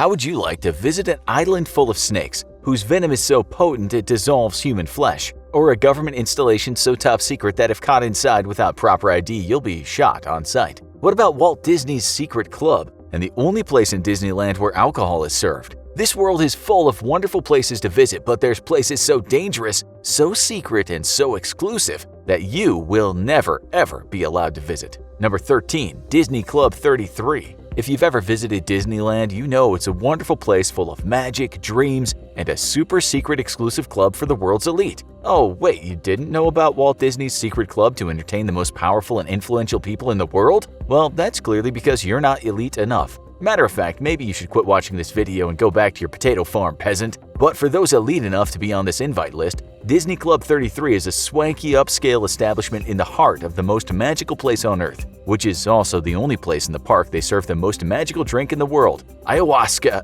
How would you like to visit an island full of snakes whose venom is so potent it dissolves human flesh? Or a government installation so top secret that if caught inside without proper ID, you'll be shot on sight? What about Walt Disney's secret club and the only place in Disneyland where alcohol is served? This world is full of wonderful places to visit, but there's places so dangerous, so secret, and so exclusive that you will never ever be allowed to visit. Number 13. Disney Club 33. If you've ever visited Disneyland, you know it's a wonderful place full of magic, dreams, and a super secret exclusive club for the world's elite. Oh wait, you didn't know about Walt Disney's secret club to entertain the most powerful and influential people in the world? Well, that's clearly because you're not elite enough. Matter of fact, maybe you should quit watching this video and go back to your potato farm, peasant. But for those elite enough to be on this invite list, Disney Club 33 is a swanky upscale establishment in the heart of the most magical place on Earth, which is also the only place in the park they serve the most magical drink in the world, ayahuasca,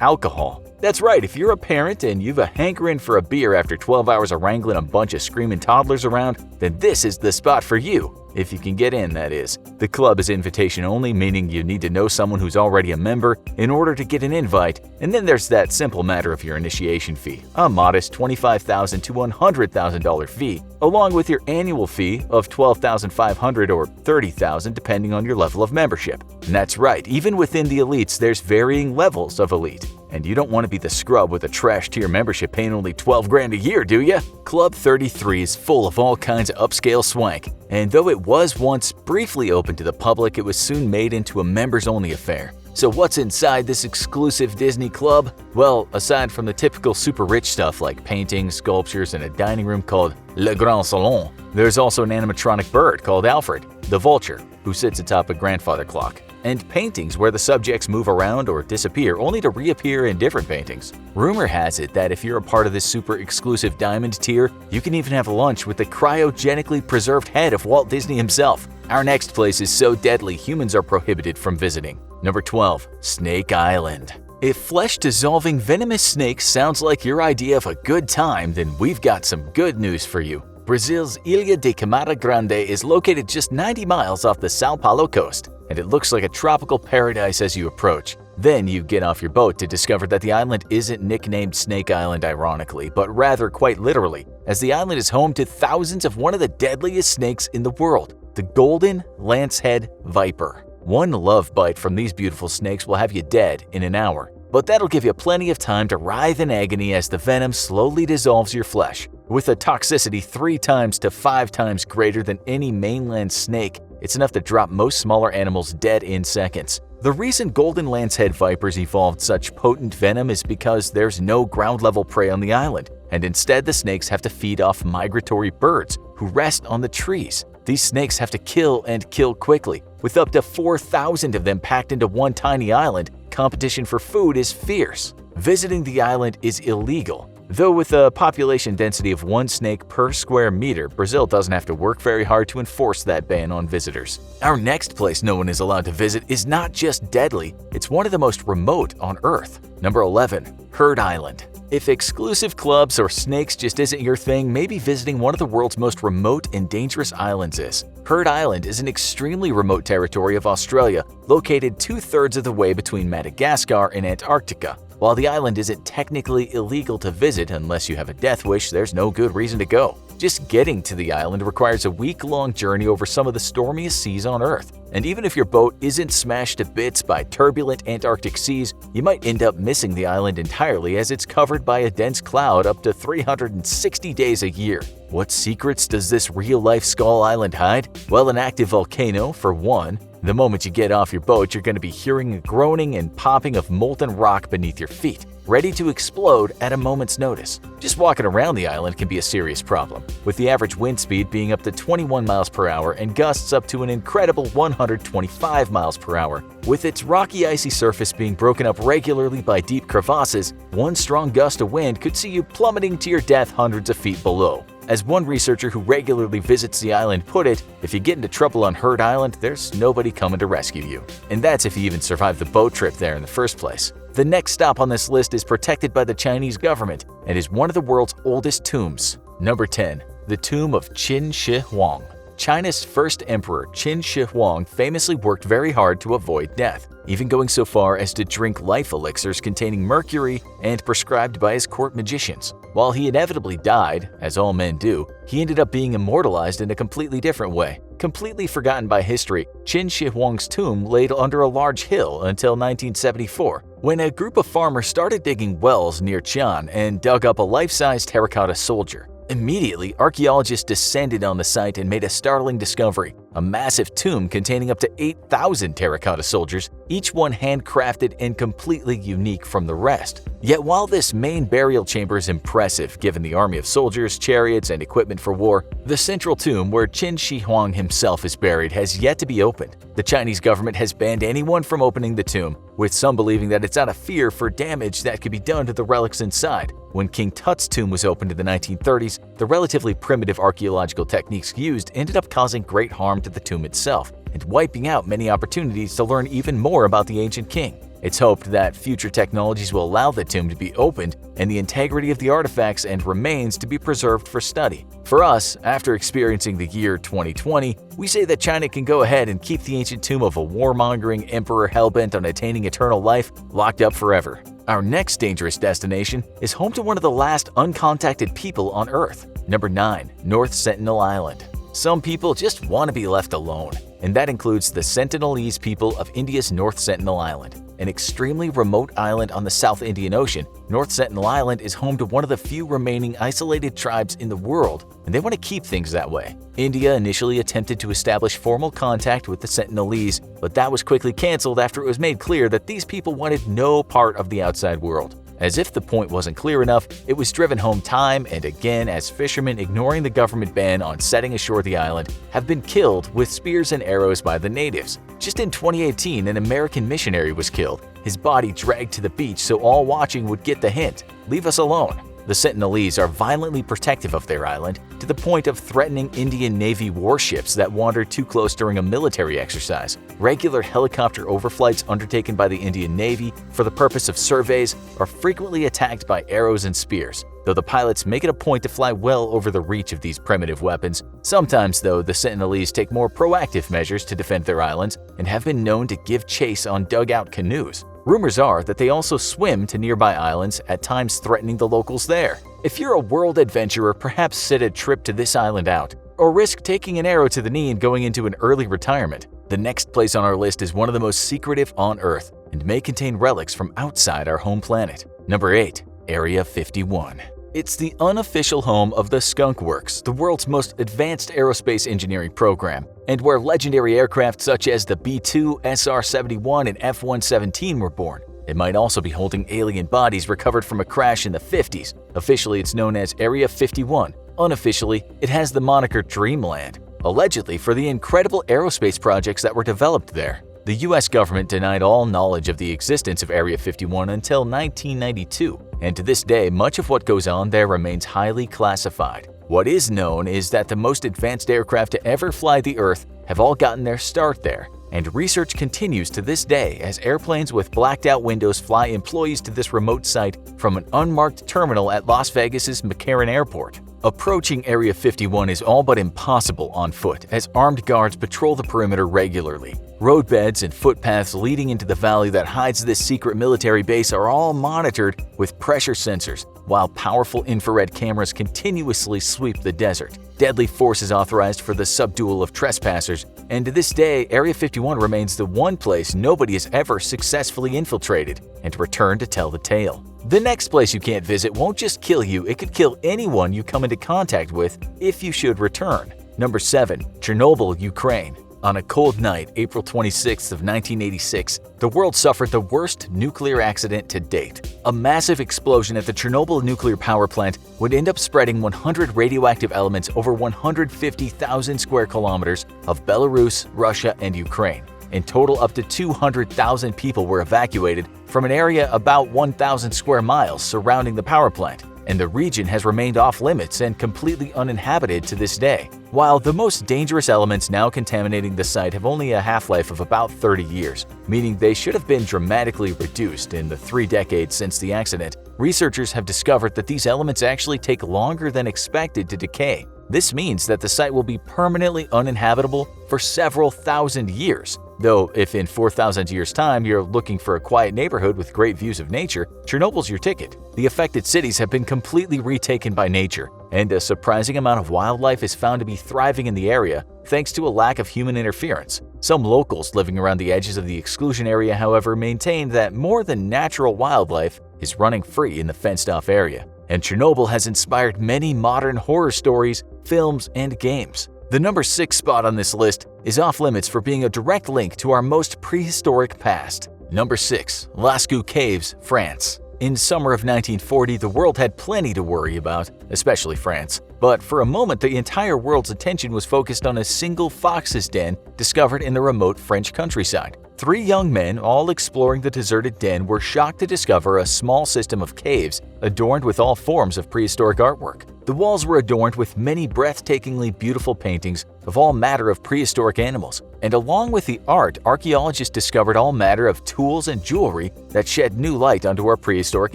alcohol. That's right, if you're a parent and you've a hankering for a beer after 12 hours of wrangling a bunch of screaming toddlers around, then this is the spot for you. If you can get in, that is. The club is invitation only, meaning you need to know someone who's already a member in order to get an invite, and then there's that simple matter of your initiation fee, a modest $25,000 to $100,000 fee, along with your annual fee of $12,500 or $30,000 depending on your level of membership. And that's right, even within the elites there's varying levels of elite. And you don't want to be the scrub with a trash tier membership paying only $12 grand a year, do ya? Club 33 is full of all kinds of upscale swank, and though it was once briefly open to the public, it was soon made into a members-only affair. So what's inside this exclusive Disney club? Well, aside from the typical super rich stuff like paintings, sculptures, and a dining room called Le Grand Salon, there's also an animatronic bird called Alfred, the vulture, who sits atop a grandfather clock, and paintings where the subjects move around or disappear only to reappear in different paintings. Rumor has it that if you're a part of this super exclusive diamond tier, you can even have lunch with the cryogenically preserved head of Walt Disney himself. Our next place is so deadly humans are prohibited from visiting. Number 12. Snake Island. If flesh-dissolving venomous snakes sounds like your idea of a good time, then we've got some good news for you. Brazil's Ilha de Camara Grande is located just 90 miles off the São Paulo coast, and it looks like a tropical paradise as you approach. Then you get off your boat to discover that the island isn't nicknamed Snake Island ironically, but rather quite literally, as the island is home to thousands of one of the deadliest snakes in the world, the golden lancehead viper. One love bite from these beautiful snakes will have you dead in an hour, but that'll give you plenty of time to writhe in agony as the venom slowly dissolves your flesh. With a toxicity 3 times to 5 times greater than any mainland snake, it's enough to drop most smaller animals dead in seconds. The reason golden lancehead vipers evolved such potent venom is because there's no ground-level prey on the island, and instead the snakes have to feed off migratory birds who rest on the trees. These snakes have to kill and kill quickly. With up to 4,000 of them packed into one tiny island, competition for food is fierce. Visiting the island is illegal. Though with a population density of 1 snake per square meter, Brazil doesn't have to work very hard to enforce that ban on visitors. Our next place no one is allowed to visit is not just deadly, it's one of the most remote on Earth. Number 11. Herd Island. If exclusive clubs or snakes just isn't your thing, maybe visiting one of the world's most remote and dangerous islands is. Herd Island is an extremely remote territory of Australia, located 2/3 of the way between Madagascar and Antarctica. While the island isn't technically illegal to visit unless you have a death wish, there's no good reason to go. Just getting to the island requires a week-long journey over some of the stormiest seas on Earth. And even if your boat isn't smashed to bits by turbulent Antarctic seas, you might end up missing the island entirely as it's covered by a dense cloud up to 360 days a year. What secrets does this real-life Skull Island hide? Well, an active volcano, for one. The moment you get off your boat, you're going to be hearing a groaning and popping of molten rock beneath your feet, ready to explode at a moment's notice. Just walking around the island can be a serious problem, with the average wind speed being up to 21 miles per hour and gusts up to an incredible 125 miles per hour. With its rocky icy surface being broken up regularly by deep crevasses, one strong gust of wind could see you plummeting to your death hundreds of feet below. As one researcher who regularly visits the island put it, if you get into trouble on Herd Island, there's nobody coming to rescue you. And that's if you even survive the boat trip there in the first place. The next stop on this list is protected by the Chinese government and is one of the world's oldest tombs. Number 10. The Tomb of Qin Shi Huang. China's first emperor, Qin Shi Huang, famously worked very hard to avoid death, even going so far as to drink life elixirs containing mercury and prescribed by his court magicians. While he inevitably died, as all men do, he ended up being immortalized in a completely different way. Completely forgotten by history, Qin Shi Huang's tomb laid under a large hill until 1974, when a group of farmers started digging wells near Qian and dug up a life-size terracotta soldier. Immediately, archaeologists descended on the site and made a startling discovery: a massive tomb containing up to 8,000 terracotta soldiers, each one handcrafted and completely unique from the rest. Yet while this main burial chamber is impressive given the army of soldiers, chariots, and equipment for war, the central tomb where Qin Shi Huang himself is buried has yet to be opened. The Chinese government has banned anyone from opening the tomb, with some believing that it's out of fear for damage that could be done to the relics inside. When King Tut's tomb was opened in the 1930s, the relatively primitive archaeological techniques used ended up causing great harm to the tomb itself and wiping out many opportunities to learn even more about the ancient king. It's hoped that future technologies will allow the tomb to be opened and the integrity of the artifacts and remains to be preserved for study. For us, after experiencing the year 2020, we say that China can go ahead and keep the ancient tomb of a warmongering emperor hellbent on attaining eternal life locked up forever. Our next dangerous destination is home to one of the last uncontacted people on Earth. Number 9. North Sentinel Island. Some people just want to be left alone, and that includes the Sentinelese people of India's North Sentinel Island. An extremely remote island on the South Indian Ocean, North Sentinel Island is home to one of the few remaining isolated tribes in the world, and they want to keep things that way. India initially attempted to establish formal contact with the Sentinelese, but that was quickly cancelled after it was made clear that these people wanted no part of the outside world. As if the point wasn't clear enough, it was driven home time and again as fishermen ignoring the government ban on setting ashore the island have been killed with spears and arrows by the natives. Just in 2018, an American missionary was killed, his body dragged to the beach so all watching would get the hint: leave us alone. The Sentinelese are violently protective of their island, to the point of threatening Indian Navy warships that wander too close during a military exercise. Regular helicopter overflights undertaken by the Indian Navy for the purpose of surveys are frequently attacked by arrows and spears, though the pilots make it a point to fly well over the reach of these primitive weapons. Sometimes, though, the Sentinelese take more proactive measures to defend their islands and have been known to give chase on dugout canoes. Rumors are that they also swim to nearby islands, at times threatening the locals there. If you're a world adventurer, perhaps sit a trip to this island out, or risk taking an arrow to the knee and going into an early retirement. The next place on our list is one of the most secretive on Earth and may contain relics from outside our home planet. Number 8. Area 51. It's the unofficial home of the Skunk Works, the world's most advanced aerospace engineering program, and where legendary aircraft such as the B-2, SR-71, and F-117 were born. It might also be holding alien bodies recovered from a crash in the 50s. Officially, it's known as Area 51. Unofficially, it has the moniker Dreamland, allegedly for the incredible aerospace projects that were developed there. The US government denied all knowledge of the existence of Area 51 until 1992, and to this day, much of what goes on there remains highly classified. What is known is that the most advanced aircraft to ever fly the Earth have all gotten their start there, and research continues to this day as airplanes with blacked-out windows fly employees to this remote site from an unmarked terminal at Las Vegas's McCarran Airport. Approaching Area 51 is all but impossible on foot, as armed guards patrol the perimeter regularly. Roadbeds and footpaths leading into the valley that hides this secret military base are all monitored with pressure sensors, while powerful infrared cameras continuously sweep the desert. Deadly force is authorized for the subdual of trespassers, and to this day, Area 51 remains the one place nobody has ever successfully infiltrated and returned to tell the tale. The next place you can't visit won't just kill you, it could kill anyone you come into contact with if you should return. Number 7. Chernobyl, Ukraine. On a cold night, April 26th of 1986, the world suffered the worst nuclear accident to date. A massive explosion at the Chernobyl nuclear power plant would end up spreading 100 radioactive elements over 150,000 square kilometers of Belarus, Russia, and Ukraine. In total, up to 200,000 people were evacuated from an area about 1,000 square miles surrounding the power plant, and the region has remained off-limits and completely uninhabited to this day. While the most dangerous elements now contaminating the site have only a half-life of about 30 years, meaning they should have been dramatically reduced in the 3 decades since the accident, researchers have discovered that these elements actually take longer than expected to decay. This means that the site will be permanently uninhabitable for several thousand years. Though, if in 4,000 years' time you're looking for a quiet neighborhood with great views of nature, Chernobyl's your ticket. The affected cities have been completely retaken by nature, and a surprising amount of wildlife is found to be thriving in the area thanks to a lack of human interference. Some locals living around the edges of the exclusion area, however, maintain that more than natural wildlife is running free in the fenced-off area. And Chernobyl has inspired many modern horror stories, films, and games. The number 6 spot on this list is off-limits for being a direct link to our most prehistoric past. Number 6. Lascaux Caves, France. In summer of 1940, the world had plenty to worry about, especially France. But for a moment, the entire world's attention was focused on a single fox's den discovered in the remote French countryside. 3 young men, all exploring the deserted den, were shocked to discover a small system of caves adorned with all forms of prehistoric artwork. The walls were adorned with many breathtakingly beautiful paintings of all manner of prehistoric animals, and along with the art, archaeologists discovered all manner of tools and jewelry that shed new light onto our prehistoric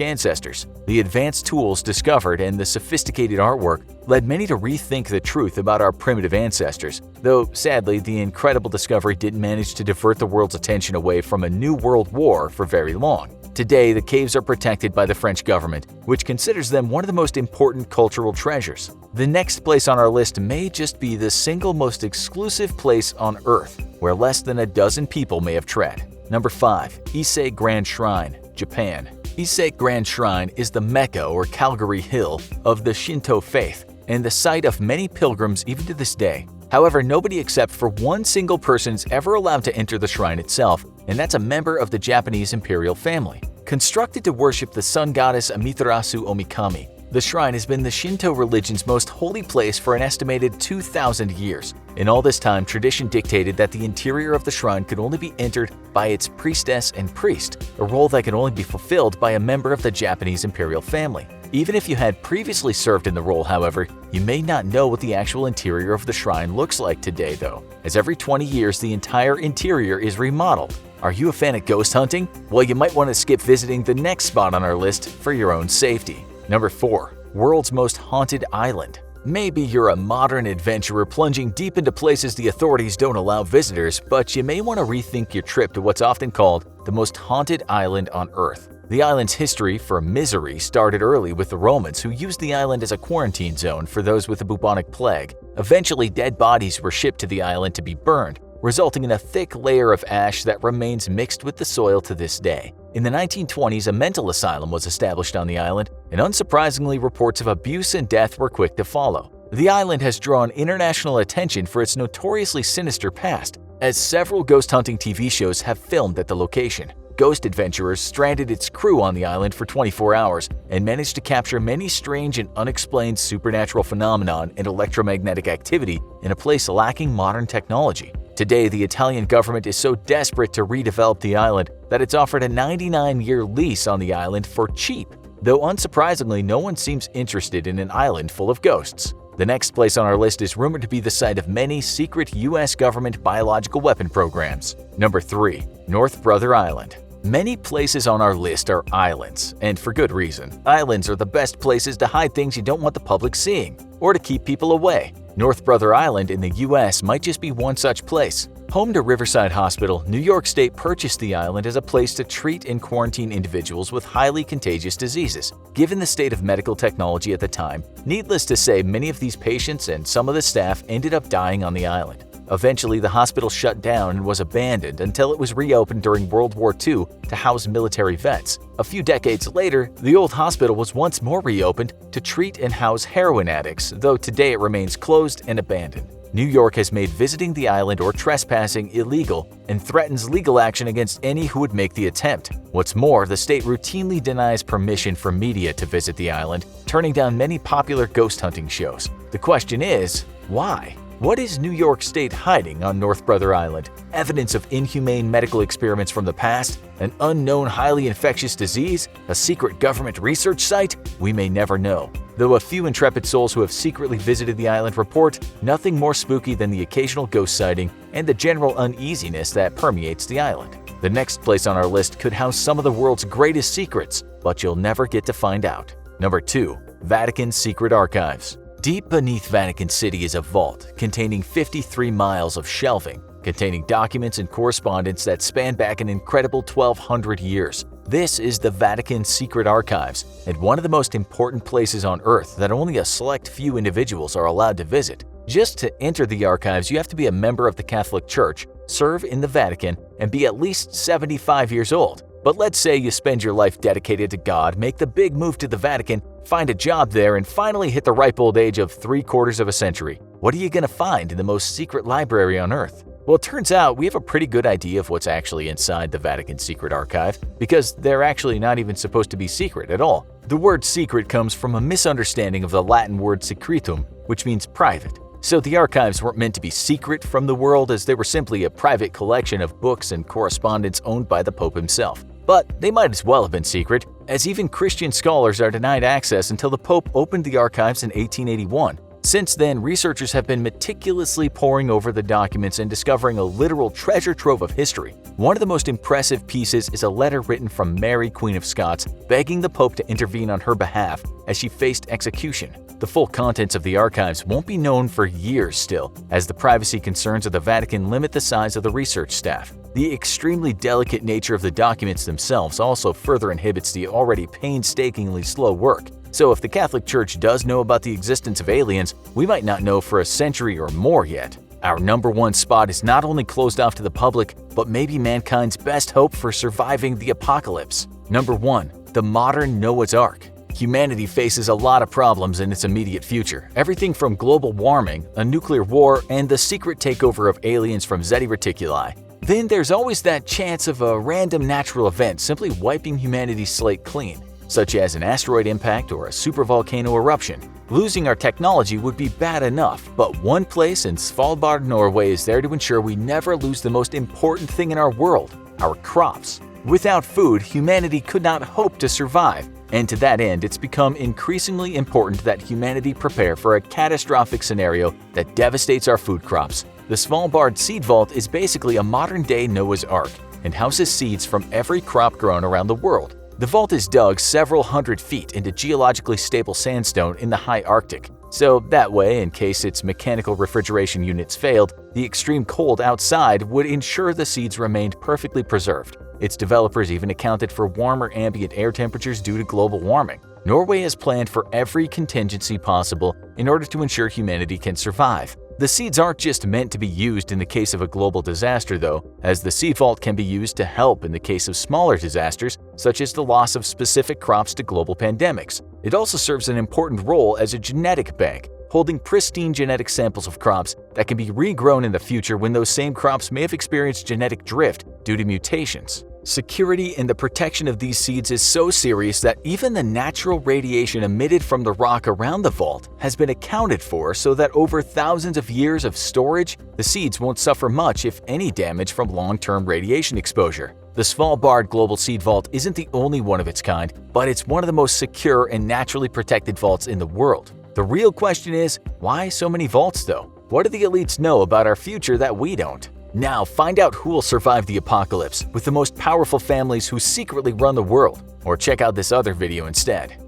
ancestors. The advanced tools discovered and the sophisticated artwork led many to rethink the truth about our primitive ancestors, though sadly the incredible discovery didn't manage to divert the world's attention away from a new world war for very long. Today, the caves are protected by the French government, which considers them one of the most important cultural treasures. The next place on our list may just be the single most exclusive place on Earth, where less than a dozen people may have tread. Number 5. Ise Grand Shrine, Japan. Ise Grand Shrine is the Mecca or Calgary Hill of the Shinto faith, and the site of many pilgrims even to this day. However, nobody except for one single person is ever allowed to enter the shrine itself, and that's a member of the Japanese imperial family. Constructed to worship the sun goddess Amaterasu Omikami, the shrine has been the Shinto religion's most holy place for an estimated 2,000 years. In all this time, tradition dictated that the interior of the shrine could only be entered by its priestess and priest, a role that could only be fulfilled by a member of the Japanese imperial family. Even if you had previously served in the role, however, you may not know what the actual interior of the shrine looks like today though, as every 20 years the entire interior is remodeled. Are you a fan of ghost hunting? Well, you might want to skip visiting the next spot on our list for your own safety. Number 4. World's Most Haunted Island. Maybe you're a modern adventurer plunging deep into places the authorities don't allow visitors, but you may want to rethink your trip to what's often called the most haunted island on Earth. The island's history for misery started early with the Romans, who used the island as a quarantine zone for those with the bubonic plague. Eventually, dead bodies were shipped to the island to be burned, resulting in a thick layer of ash that remains mixed with the soil to this day. In the 1920s, a mental asylum was established on the island, and unsurprisingly, reports of abuse and death were quick to follow. The island has drawn international attention for its notoriously sinister past, as several ghost hunting TV shows have filmed at the location. Ghost Adventurers stranded its crew on the island for 24 hours and managed to capture many strange and unexplained supernatural phenomenon and electromagnetic activity in a place lacking modern technology. Today, the Italian government is so desperate to redevelop the island that it's offered a 99-year lease on the island for cheap, though unsurprisingly, no one seems interested in an island full of ghosts. The next place on our list is rumored to be the site of many secret U.S. government biological weapon programs. Number 3. North Brother Island. Many places on our list are islands, and for good reason. Islands are the best places to hide things you don't want the public seeing, or to keep people away. North Brother Island in the U.S. might just be one such place. Home to Riverside Hospital, New York State purchased the island as a place to treat and quarantine individuals with highly contagious diseases. Given the state of medical technology at the time, needless to say, many of these patients and some of the staff ended up dying on the island. Eventually, the hospital shut down and was abandoned until it was reopened during World War II to house military vets. A few decades later, the old hospital was once more reopened to treat and house heroin addicts, though today it remains closed and abandoned. New York has made visiting the island or trespassing illegal and threatens legal action against any who would make the attempt. What's more, the state routinely denies permission for media to visit the island, turning down many popular ghost hunting shows. The question is, why? What is New York State hiding on North Brother Island? Evidence of inhumane medical experiments from the past? An unknown highly infectious disease? A secret government research site? We may never know. Though a few intrepid souls who have secretly visited the island report nothing more spooky than the occasional ghost sighting and the general uneasiness that permeates the island. The next place on our list could house some of the world's greatest secrets, but you'll never get to find out. Number 2. Vatican Secret Archives. Deep beneath Vatican City is a vault containing 53 miles of shelving, containing documents and correspondence that span back an incredible 1,200 years. This is the Vatican's secret archives, and one of the most important places on Earth that only a select few individuals are allowed to visit. Just to enter the archives, you have to be a member of the Catholic Church, serve in the Vatican, and be at least 75 years old. But let's say you spend your life dedicated to God, make the big move to the Vatican, find a job there, and finally hit the ripe old age of 3/4 of a century. What are you going to find in the most secret library on Earth? Well, it turns out we have a pretty good idea of what's actually inside the Vatican's secret archive, because they're actually not even supposed to be secret at all. The word secret comes from a misunderstanding of the Latin word secretum, which means private. So the archives weren't meant to be secret from the world, as they were simply a private collection of books and correspondence owned by the Pope himself. But they might as well have been secret, as even Christian scholars are denied access until the Pope opened the archives in 1881. Since then, researchers have been meticulously poring over the documents and discovering a literal treasure trove of history. One of the most impressive pieces is a letter written from Mary, Queen of Scots, begging the Pope to intervene on her behalf as she faced execution. The full contents of the archives won't be known for years still, as the privacy concerns of the Vatican limit the size of the research staff. The extremely delicate nature of the documents themselves also further inhibits the already painstakingly slow work. So if the Catholic Church does know about the existence of aliens, we might not know for a century or more yet. Our #1 spot is not only closed off to the public, but maybe mankind's best hope for surviving the apocalypse. Number 1. The modern Noah's Ark. Humanity faces a lot of problems in its immediate future, everything from global warming, a nuclear war, and the secret takeover of aliens from Zeti Reticuli. Then there's always that chance of a random natural event simply wiping humanity's slate clean, such as an asteroid impact or a supervolcano eruption. Losing our technology would be bad enough, but one place in Svalbard, Norway is there to ensure we never lose the most important thing in our world, our crops. Without food, humanity could not hope to survive, and to that end, it's become increasingly important that humanity prepare for a catastrophic scenario that devastates our food crops. The Svalbard Seed Vault is basically a modern-day Noah's Ark and houses seeds from every crop grown around the world. The vault is dug several hundred feet into geologically stable sandstone in the high Arctic. So that way, in case its mechanical refrigeration units failed, the extreme cold outside would ensure the seeds remained perfectly preserved. Its developers even accounted for warmer ambient air temperatures due to global warming. Norway has planned for every contingency possible in order to ensure humanity can survive. The seeds aren't just meant to be used in the case of a global disaster though, as the seed vault can be used to help in the case of smaller disasters, such as the loss of specific crops to global pandemics. It also serves an important role as a genetic bank, holding pristine genetic samples of crops that can be regrown in the future when those same crops may have experienced genetic drift due to mutations. Security and the protection of these seeds is so serious that even the natural radiation emitted from the rock around the vault has been accounted for so that over thousands of years of storage, the seeds won't suffer much if any damage from long-term radiation exposure. The Svalbard Global Seed Vault isn't the only one of its kind, but it's one of the most secure and naturally protected vaults in the world. The real question is, why so many vaults though? What do the elites know about our future that we don't? Now find out who will survive the apocalypse with the most powerful families who secretly run the world, or check out this other video instead.